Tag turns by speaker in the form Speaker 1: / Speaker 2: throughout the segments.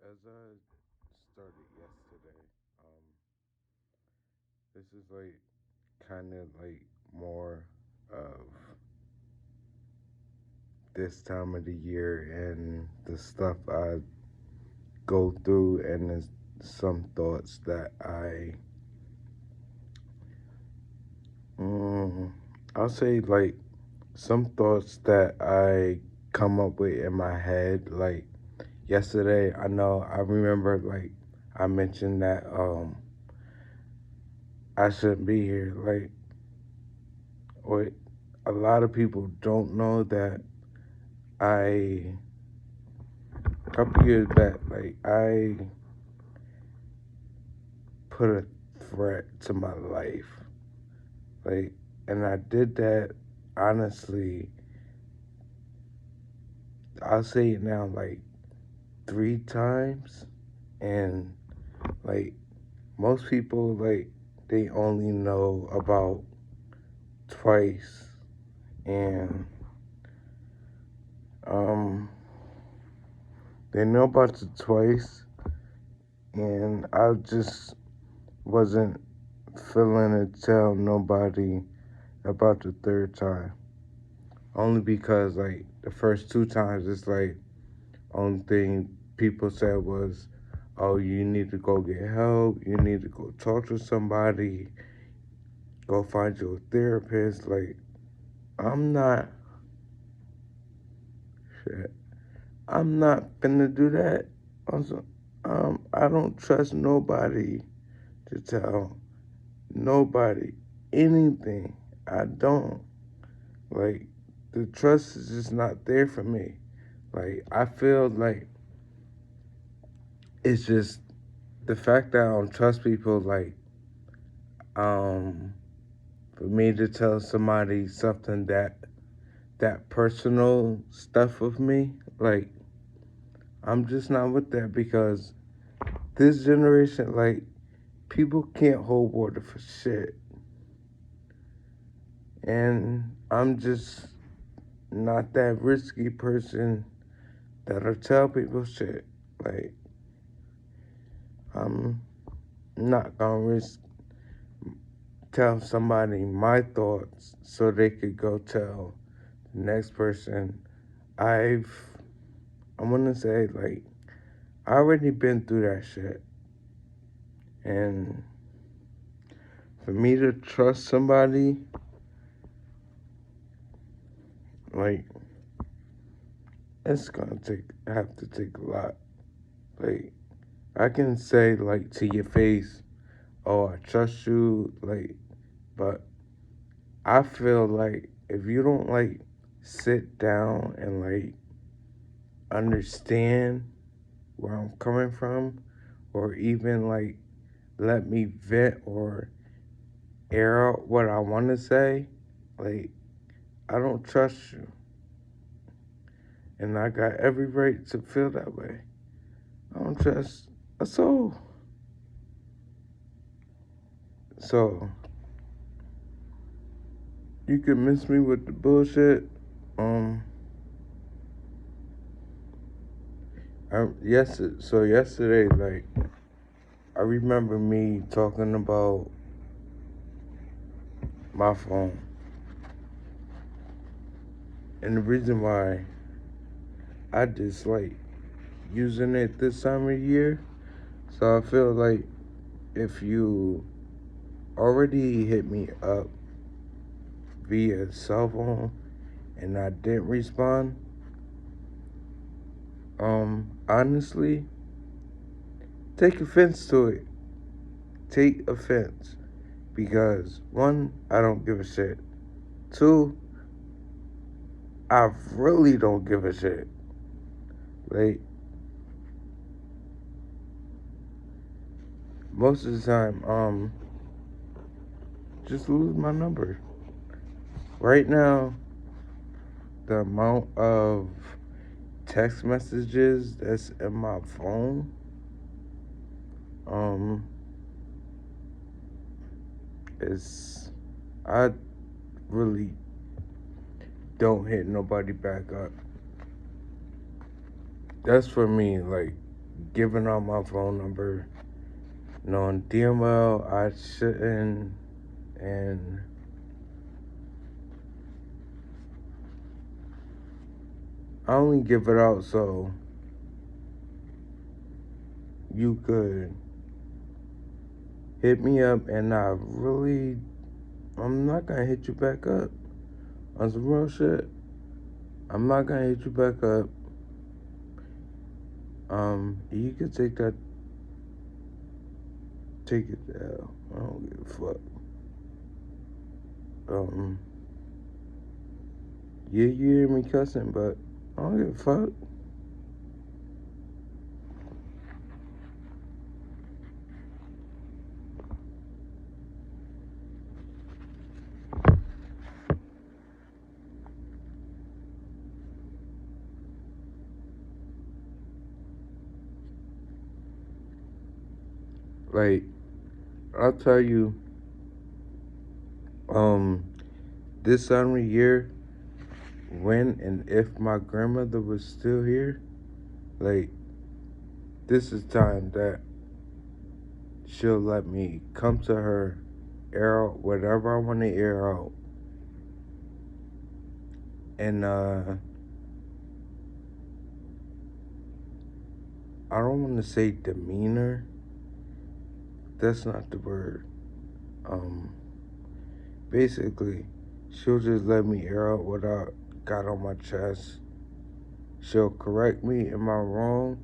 Speaker 1: As I started yesterday, this is like kind of like more of this time of the year and the stuff I go through, and some thoughts that mm, I'll say like some thoughts that I come up with in my head. Like yesterday, I remember like I mentioned that I shouldn't be here. Like, or a lot of people don't know that I, a couple years back, like I put a threat to my life, like, and I did that honestly. I'll say it now, like 3 times, and like most people, like they only know about twice, and um, they know about the twice, and I just wasn't feeling to tell nobody about the third time. Only because like the first 2 times it's like only thing people said was, "Oh, you need to go get help. You need to go talk to somebody. Go find your therapist." Like I'm not shit. I'm not finna do that. Also, I don't trust nobody to tell nobody anything. I don't. Like, the trust is just not there for me. Like, I feel like it's just the fact that I don't trust people, like, um, for me to tell somebody something that personal stuff of me, like, I'm just not with that because this generation, like, people can't hold water for shit. And I'm just not that risky person that'll tell people shit. Like, I'm not gonna risk tell somebody my thoughts so they could go tell the next person. I've I wanna say like I already been through that shit, and for me to trust somebody, like it's gonna have to take a lot. Like I can say like to your face, "Oh, I trust you," like, but I feel like if you don't like sit down and like understand where I'm coming from, or even like let me vent or air out what I want to say, like I don't trust you, and I got every right to feel that way. I don't trust a soul. So you can miss me with the bullshit. Um, so yesterday, like I remember me talking about my phone, and the reason why I dislike using it this time of year. So I feel like if you already hit me up via cell phone and I didn't respond, honestly, take offense to it. Take offense. Because one, I don't give a shit. Two, I really don't give a shit. Like, most of the time, just lose my number. Right now, the amount of text messages that's in my phone, um, is I really don't hit nobody back up. That's for me. Like, giving out my phone number, knowing damn well I shouldn't, and I only give it out so you could hit me up, and I'm not gonna hit you back up on some real shit. I'm not gonna hit you back up. You could take it down. I don't give a fuck. Yeah, you hear me cussing, but I don't give a fuck. Like, I'll tell you, this time of year, when and if my grandmother was still here, like, this is time that she'll let me come to her, air out whatever I want to air out. And I don't want to say demeanor. That's not the word. Basically, she'll just let me air out what I got on my chest. She'll correct me. Am I wrong?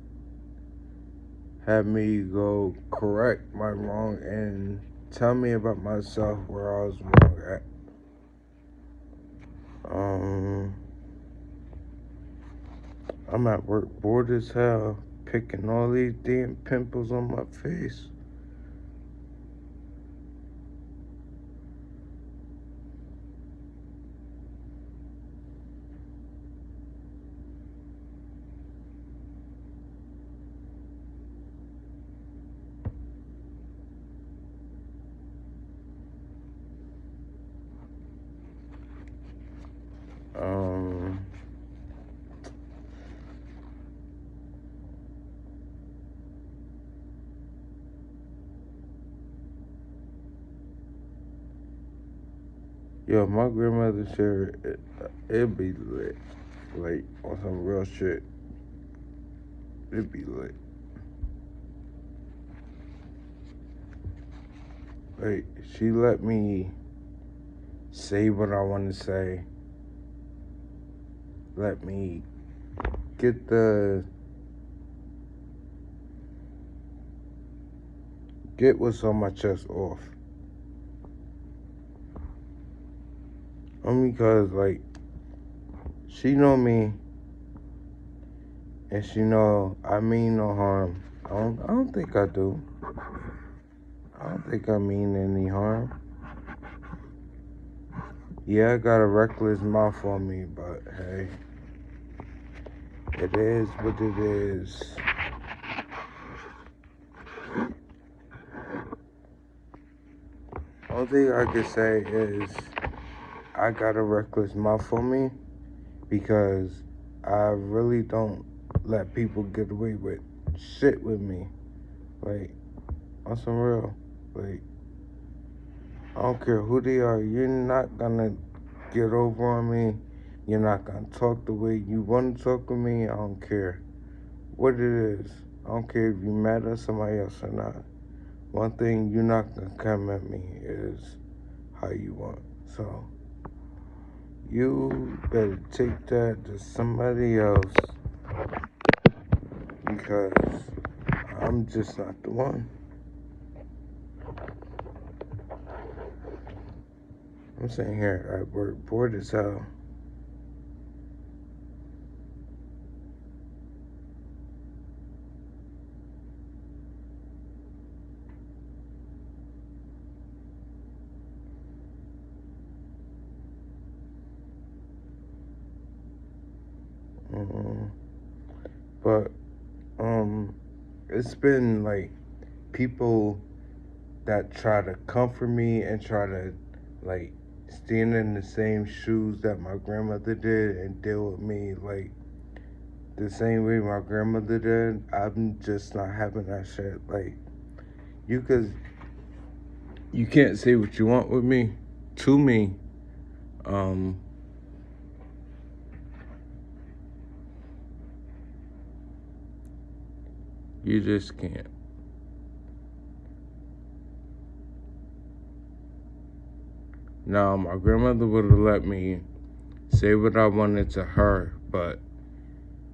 Speaker 1: Have me go correct my wrong and tell me about myself where I was wrong at. I'm at work bored as hell, picking all these damn pimples on my face. Um, Yo, my grandmother said it'd be lit. Like, on some real shit. It'd be lit. Like, she let me say what I want to say. Let me get what's on my chest off. Only because, like, she know me, and she know I mean no harm. I don't think I do. I don't think I mean any harm. Yeah, I got a reckless mouth on me, but hey, it is what it is. Only thing I can say is I got a reckless mouth on me because I really don't let people get away with shit with me. Like, on some real. Like, I don't care who they are. You're not gonna get over on me. You're not gonna talk the way you want to talk to me. I don't care what it is. I don't care if you're mad at somebody else or not. One thing you're not gonna come at me is how you want. So you better take that to somebody else because I'm just not the one. I'm sitting here at work bored as hell. But it's been like people that try to comfort me and try to like stand in the same shoes that my grandmother did and deal with me like the same way my grandmother did. I'm just not having that shit. Like, you could, you can't say what you want with me, to me. Um, you just can't. Now, my grandmother would have let me say what I wanted to her, but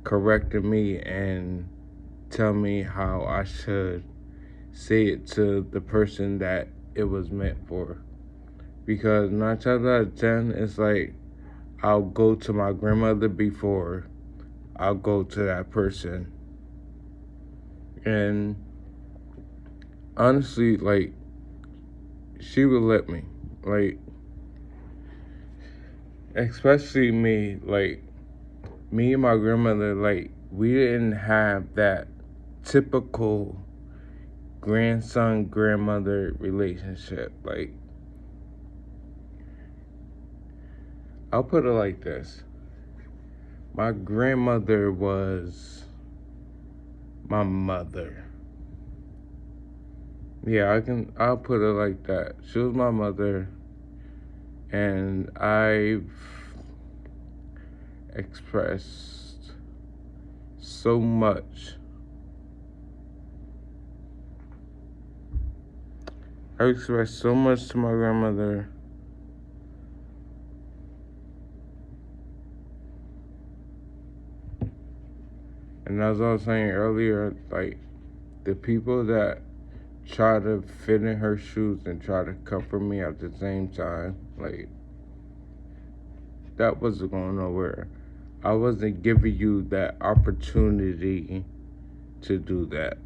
Speaker 1: corrected me and tell me how I should say it to the person that it was meant for. Because 9 times out of 10, it's like I'll go to my grandmother before I'll go to that person. And honestly, like, she would let me. Like, especially me, like, me and my grandmother, like, we didn't have that typical grandson grandmother relationship. Like, I'll put it like this. My grandmother was my mother. Yeah, I'll put it like that. She was my mother, and I've expressed so much. I expressed so much to my grandmother. And as I was saying earlier, like, the people that try to fit in her shoes and try to comfort me at the same time, like, that wasn't going nowhere. I wasn't giving you that opportunity to do that.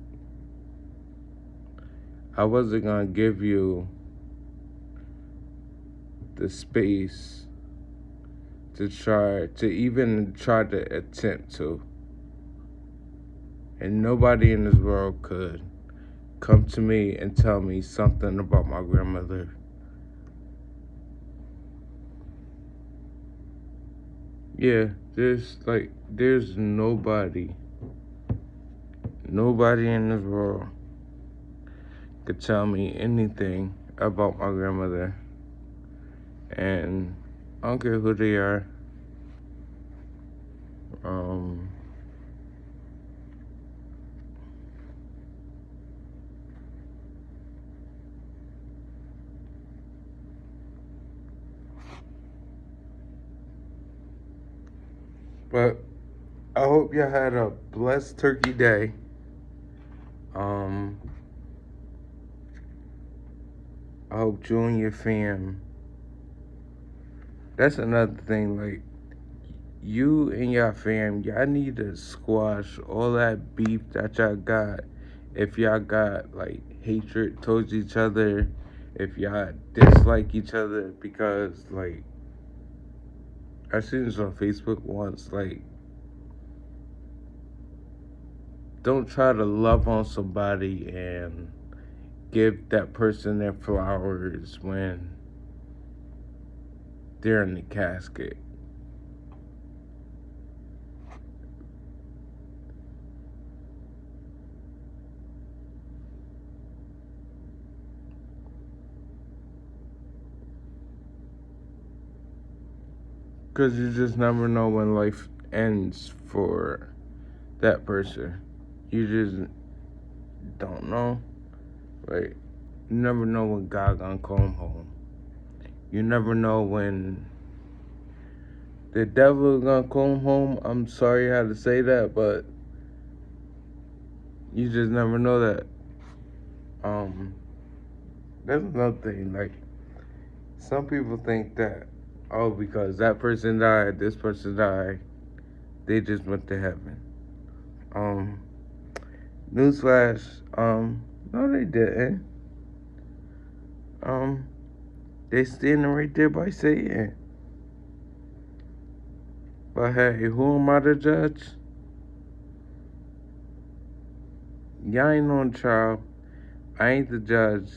Speaker 1: I wasn't gonna give you the space to even try to attempt to. And nobody in this world could come to me and tell me something about my grandmother. Yeah, there's nobody in this world could tell me anything about my grandmother. And I don't care who they are. Um, but I hope you had a blessed Turkey Day. Um, I hope you and your fam. That's another thing. Like, you and your fam, y'all need to squash all that beef that y'all got. If y'all got like hatred towards each other, if y'all dislike each other, because like I seen this on Facebook once. Like, don't try to love on somebody and give that person their flowers when they're in the casket. Because you just never know when life ends for that person. You just don't know. Like, you never know when God gonna come home. You never know when the devil gonna come home. I'm sorry I had to say that, but you just never know that. Um, that's another thing. Like, some people think that, oh, because that person died, this person died, they just went to heaven. Um, Newsflash, no, they didn't. Um, they standing right there by Satan. But hey, who am I to judge? Y'all ain't on trial. I ain't the judge.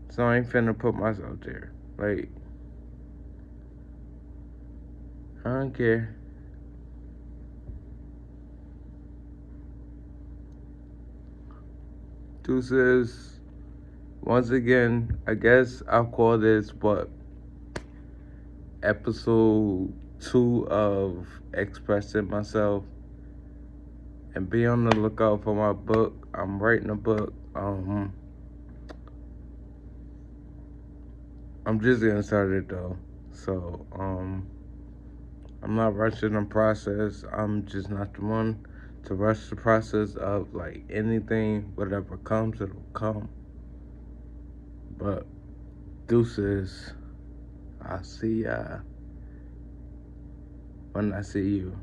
Speaker 1: So I ain't finna put myself there. Like, I don't care. Deuces. Once again, I guess I'll call this what episode 2 of expressing myself. And be on the lookout for my book. I'm writing a book. I'm just getting started though. So, I'm not rushing the process. I'm just not the one to rush the process of like anything. Whatever comes, it'll come. But deuces. I'll see ya when I see you.